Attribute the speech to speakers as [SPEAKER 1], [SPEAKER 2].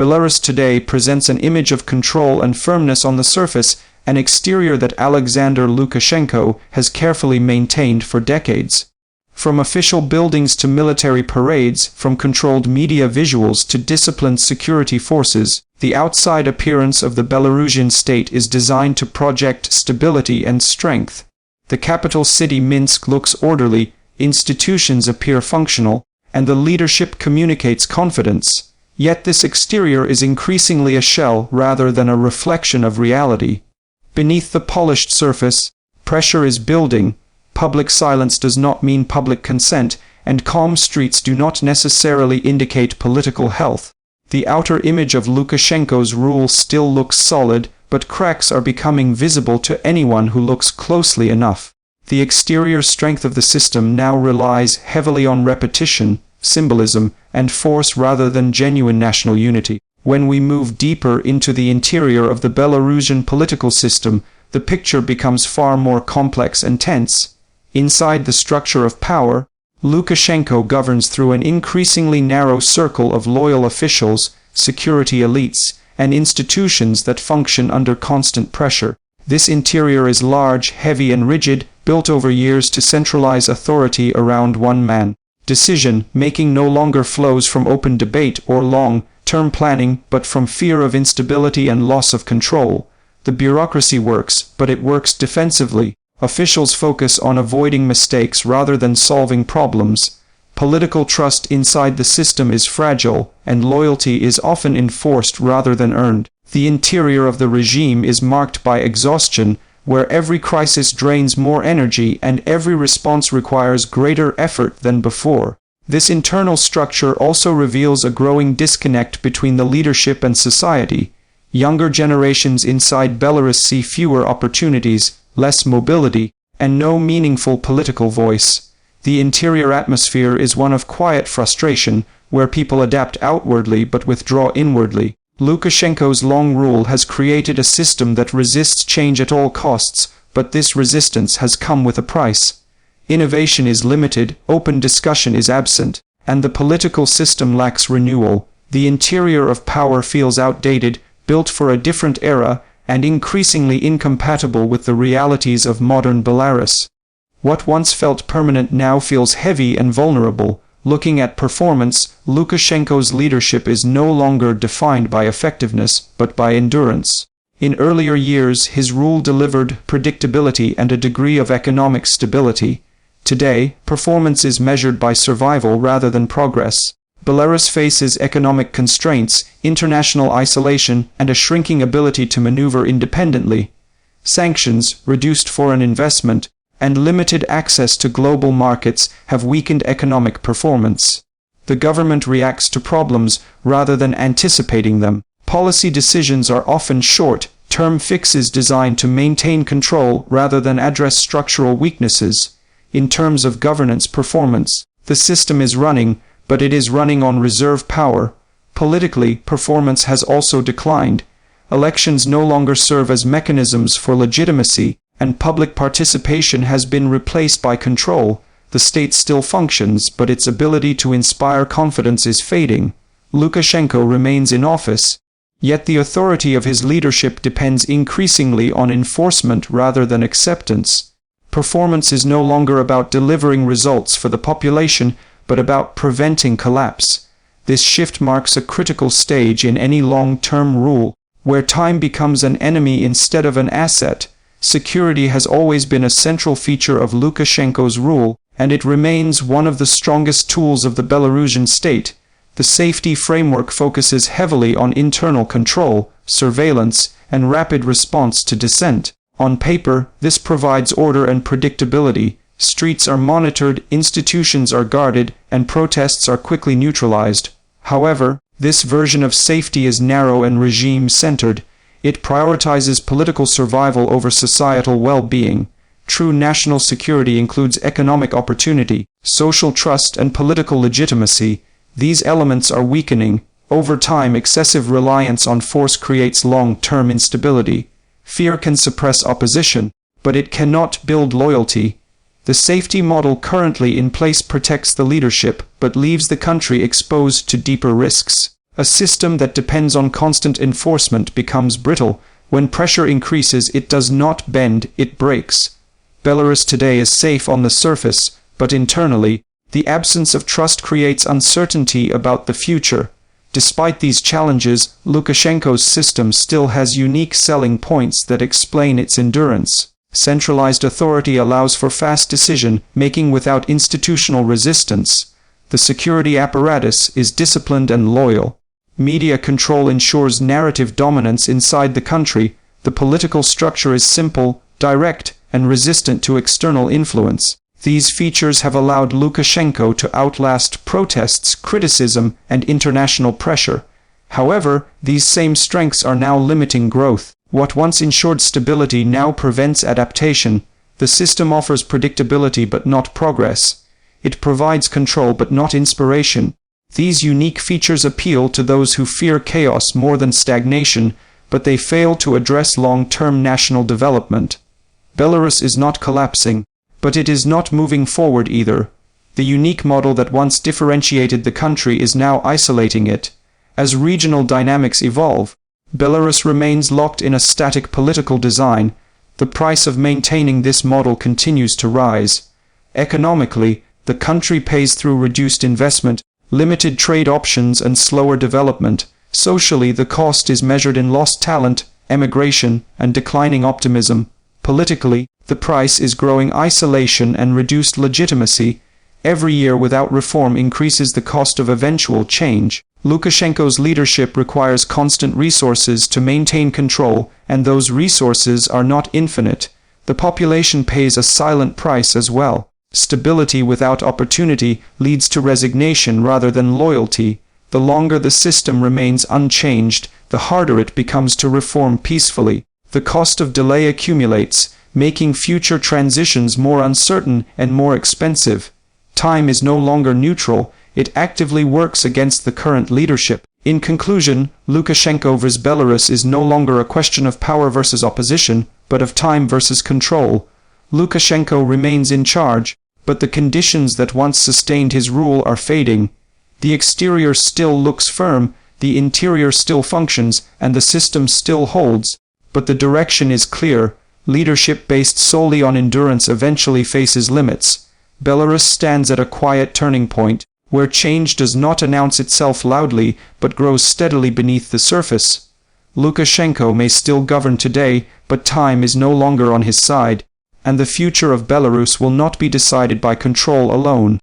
[SPEAKER 1] Belarus today presents an image of control and firmness on the surface, an exterior that Alexander Lukashenko has carefully maintained for decades. From official buildings to military parades, from controlled media visuals to disciplined security forces, the outside appearance of the Belarusian state is designed to project stability and strength. The capital city Minsk looks orderly, institutions appear functional, and the leadership communicates confidence. Yet this exterior is increasingly a shell rather than a reflection of reality. Beneath the polished surface, pressure is building. Public silence does not mean public consent, and calm streets do not necessarily indicate political health. The outer image of Lukashenko's rule still looks solid, but cracks are becoming visible to anyone who looks closely enough. The exterior strength of the system now relies heavily on repetition, symbolism, and force rather than genuine national unity. When we move deeper into the interior of the Belarusian political system, the picture becomes far more complex and tense. Inside the structure of power, Lukashenko governs through an increasingly narrow circle of loyal officials, security elites, and institutions that function under constant pressure. This interior is large, heavy, and rigid, built over years to centralize authority around one man. Decision-making no longer flows from open debate or long-term planning, but from fear of instability and loss of control. The bureaucracy works, but it works defensively. Officials focus on avoiding mistakes rather than solving problems. Political trust inside the system is fragile, and loyalty is often enforced rather than earned. The interior of the regime is marked by exhaustion, where every crisis drains more energy and every response requires greater effort than before. This internal structure also reveals a growing disconnect between the leadership and society. Younger generations inside Belarus see fewer opportunities, less mobility, and no meaningful political voice. The interior atmosphere is one of quiet frustration, where people adapt outwardly but withdraw inwardly. Lukashenko's long rule has created a system that resists change at all costs, but this resistance has come with a price. Innovation is limited, open discussion is absent, and the political system lacks renewal. The interior of power feels outdated, built for a different era, and increasingly incompatible with the realities of modern Belarus. What once felt permanent now feels heavy and vulnerable. Looking at performance, Lukashenko's leadership is no longer defined by effectiveness, but by endurance. In earlier years, his rule delivered predictability and a degree of economic stability. Today, performance is measured by survival rather than progress. Belarus faces economic constraints, international isolation, and a shrinking ability to maneuver independently. Sanctions, reduced foreign investment, and limited access to global markets have weakened economic performance. The government reacts to problems rather than anticipating them. Policy decisions are often short-term fixes designed to maintain control rather than address structural weaknesses. In terms of governance performance, the system is running, but it is running on reserve power. Politically, performance has also declined. Elections no longer serve as mechanisms for legitimacy, and public participation has been replaced by control. The state still functions, but its ability to inspire confidence is fading. Lukashenko remains in office, yet the authority of his leadership depends increasingly on enforcement rather than acceptance. Performance is no longer about delivering results for the population, but about preventing collapse. This shift marks a critical stage in any long-term rule, where time becomes an enemy instead of an asset. Security has always been a central feature of Lukashenko's rule, and it remains one of the strongest tools of the Belarusian state. The safety framework focuses heavily on internal control, surveillance, and rapid response to dissent. On paper, this provides order and predictability. Streets are monitored, institutions are guarded, and protests are quickly neutralized. However, this version of safety is narrow and regime-centered. It prioritizes political survival over societal well-being. True national security includes economic opportunity, social trust, and political legitimacy. These elements are weakening. Over time, excessive reliance on force creates long-term instability. Fear can suppress opposition, but it cannot build loyalty. The safety model currently in place protects the leadership, but leaves the country exposed to deeper risks. A system that depends on constant enforcement becomes brittle. When pressure increases, it does not bend, it breaks. Belarus today is safe on the surface, but internally, the absence of trust creates uncertainty about the future. Despite these challenges, Lukashenko's system still has unique selling points that explain its endurance. Centralized authority allows for fast decision-making without institutional resistance. The security apparatus is disciplined and loyal. Media control ensures narrative dominance inside the country. The political structure is simple, direct, and resistant to external influence. These features have allowed Lukashenko to outlast protests, criticism, and international pressure. However, these same strengths are now limiting growth. What once ensured stability now prevents adaptation. The system offers predictability but not progress. It provides control but not inspiration. These unique features appeal to those who fear chaos more than stagnation, but they fail to address long-term national development. Belarus is not collapsing, but it is not moving forward either. The unique model that once differentiated the country is now isolating it. As regional dynamics evolve, Belarus remains locked in a static political design. The price of maintaining this model continues to rise. Economically, the country pays through reduced investment, limited trade options, and slower development. Socially, the cost is measured in lost talent, emigration, and declining optimism. Politically, the price is growing isolation and reduced legitimacy. Every year without reform increases the cost of eventual change. Lukashenko's leadership requires constant resources to maintain control, and those resources are not infinite. The population pays a silent price as well. Stability without opportunity leads to resignation rather than loyalty. The longer the system remains unchanged, the harder it becomes to reform peacefully. The cost of delay accumulates, making future transitions more uncertain and more expensive. Time is no longer neutral, it actively works against the current leadership. In conclusion, Lukashenko vs. Belarus is no longer a question of power versus opposition, but of time versus control. Lukashenko remains in charge, but the conditions that once sustained his rule are fading. The exterior still looks firm, the interior still functions, and the system still holds. But the direction is clear. Leadership based solely on endurance eventually faces limits. Belarus stands at a quiet turning point, where change does not announce itself loudly, but grows steadily beneath the surface. Lukashenko may still govern today, but time is no longer on his side, and the future of Belarus will not be decided by control alone.